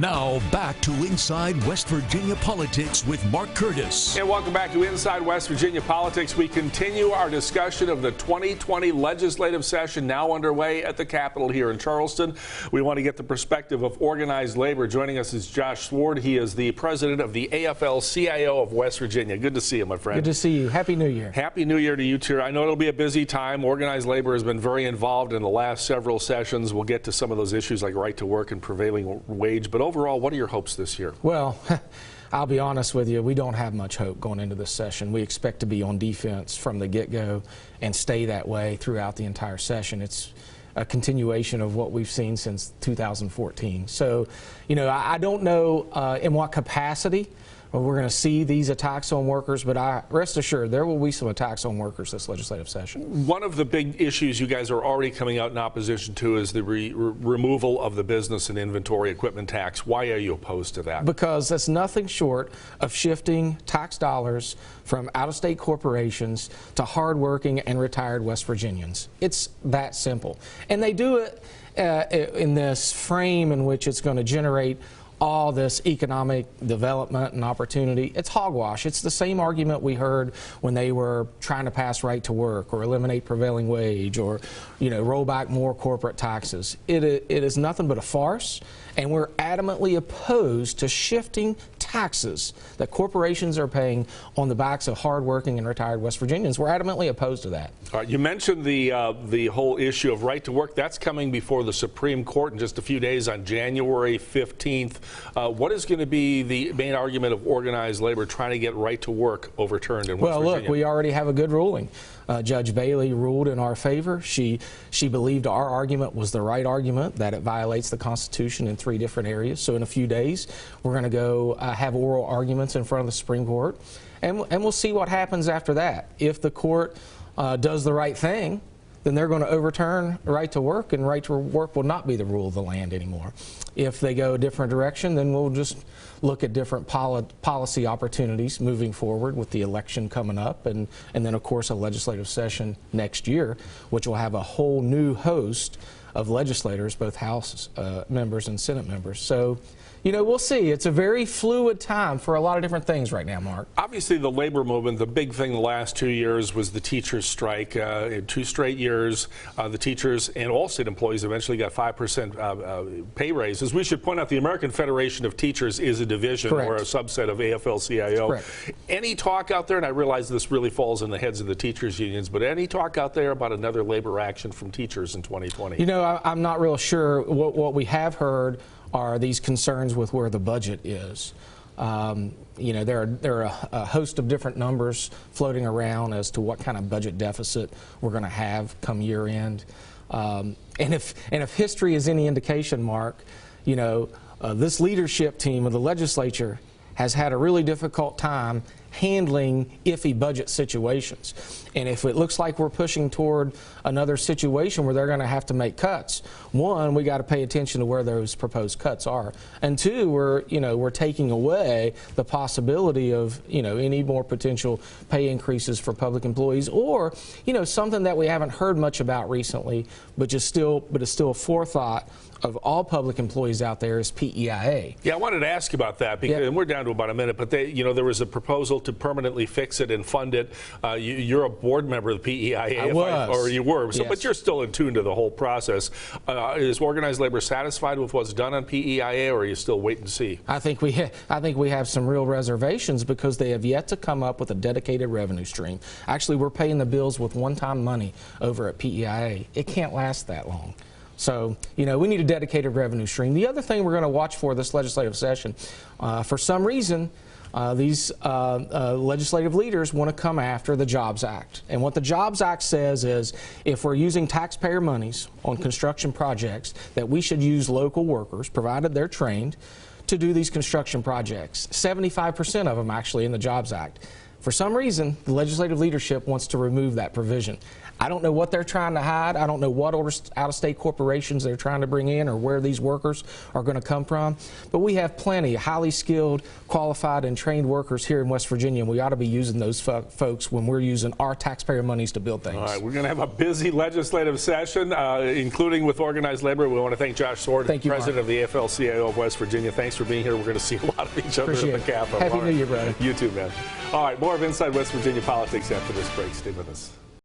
Now back to Inside West Virginia Politics with Mark Curtis. And welcome back to Inside West Virginia Politics. We continue our discussion of the 2020 legislative session now underway at the Capitol here in Charleston. We want to get the perspective of organized labor. Joining us is Josh Sword. He is the president of the AFL-CLO of West Virginia. Good to see you, my friend. Good to see you. Happy New Year. Happy New Year to you too. I know it'll be a busy time. Organized labor has been very involved in the last several sessions. We'll get to some of those issues like right to work and prevailing wage. But overall, what are your hopes this year? Well, I'll be honest with you, we don't have much hope going into this session. We expect to be on defense from the get-go and stay that way throughout the entire session. It's a continuation of what we've seen since 2014. So, you know, I don't know in what capacity we're going to see these attacks on workers, but rest assured there will be some attacks on workers this legislative session. One of the big issues you guys are already coming out in opposition to is the removal of the business and inventory equipment tax. Why are you opposed to that? Because that's nothing short of shifting tax dollars from out-of-state corporations to hardworking and retired West Virginians. It's that simple. And they do it in this frame in which it's going to generate all this economic development and opportunity. It's hogwash. It's the same argument we heard when they were trying to pass right to work or eliminate prevailing wage or, you know, roll back more corporate taxes. It is nothing but a farce, and we're adamantly opposed to shifting taxes that corporations are paying on the backs of hardworking and retired West Virginians. We're adamantly opposed to that. All right, you mentioned the whole issue of right to work. That's coming before the Supreme Court in just a few days on January 15th. What is going to be the main argument of organized labor trying to get right to work overturned in West Virginia? Well, look, we already have a good ruling. Judge Bailey ruled in our favor. She believed our argument was the right argument, that it violates the Constitution in 3 different areas. So in a few days, we're going to go have oral arguments in front of the Supreme Court, and we'll see what happens after that. If the court does the right thing, then they're going to overturn right to work, and right to work will not be the rule of the land anymore. If they go a different direction, then we'll just look at different policy opportunities moving forward with the election coming up, and then, of course, a legislative session next year, which will have a whole new host of legislators, both House members and Senate members. So, you know, we'll see. It's a very fluid time for a lot of different things right now, Mark. Obviously, the labor movement, the big thing the last 2 years was the teachers' strike. In 2 straight years, the teachers and all state employees eventually got 5% pay raises. We should point out the American Federation of Teachers is a division Correct. or a subset of AFL-CIO. Correct. Any talk out there, and I realize this really falls in the heads of the teachers' unions, but any talk out there about another labor action from teachers in 2020? You know, I'm not real sure. What we have heard are these concerns with where the budget is. You know, there are a host of different numbers floating around as to what kind of budget deficit we're going to have come year end. And if history is any indication, Mark, you know, this leadership team of the legislature has had a really difficult time handling iffy budget situations. And if it looks like we're pushing toward another situation where they're going to have to make cuts, one, we got to pay attention to where those proposed cuts are. And two, we're taking away the possibility of, you know, any more potential pay increases for public employees, or, you know, something that we haven't heard much about recently, but is still a forethought of all public employees out there is PEIA. Yeah, I wanted to ask you about that, because and we're down to about a minute, but there was a proposal to permanently fix it and fund it. You're a board member of the PEIA, or you were, so, yes. But you're still in tune to the whole process. Is organized labor satisfied with what's done on PEIA, or are you still waiting to see? I think we have some real reservations because they have yet to come up with a dedicated revenue stream. Actually, we're paying the bills with one-time money over at PEIA. It can't last that long. So, you know, we need a dedicated revenue stream. The other thing we're going to watch for this legislative session, for some reason, these legislative leaders want to come after the Jobs Act. And what the Jobs Act says is if we're using taxpayer monies on construction projects, that we should use local workers, provided they're trained, to do these construction projects. 75% of them actually in the Jobs Act. For some reason, the legislative leadership wants to remove that provision. I don't know what they're trying to hide. I don't know what out-of-state corporations they're trying to bring in or where these workers are going to come from. But we have plenty of highly skilled, qualified, and trained workers here in West Virginia, and we ought to be using those folks when we're using our taxpayer monies to build things. All right, we're going to have a busy legislative session, including with organized labor. We want to thank Josh Sword, President of the AFL-CLO of West Virginia. Thanks for being here. We're going to see a lot of each other at the Capitol. Happy New Year, brother. You too, man. All right, more of Inside West Virginia Politics after this break. Stay with us.